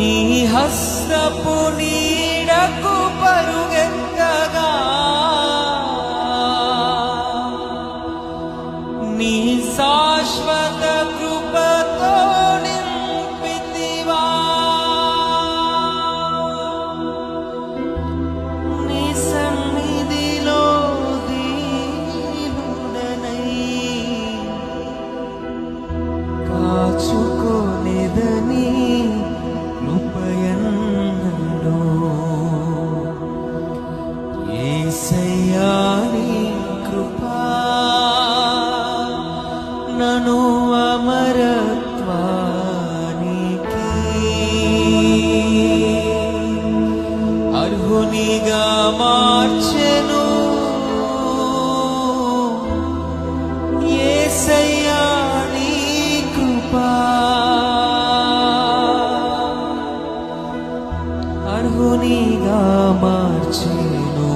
నీ హస్తపు నీడకు పరుగెత్తగా నీ శాశ్వత కృపతో నింపితివా. నీ సన్నిధిలో దీనుడనై కాచుకొనెదని కృపయన్నను. యేసయ్యా నీ కృపా నను అమరత్వానికి అర్హునిగా మార్చెను. యేసయ్యా నీ కృపా అర్హునిగా మార్చెను.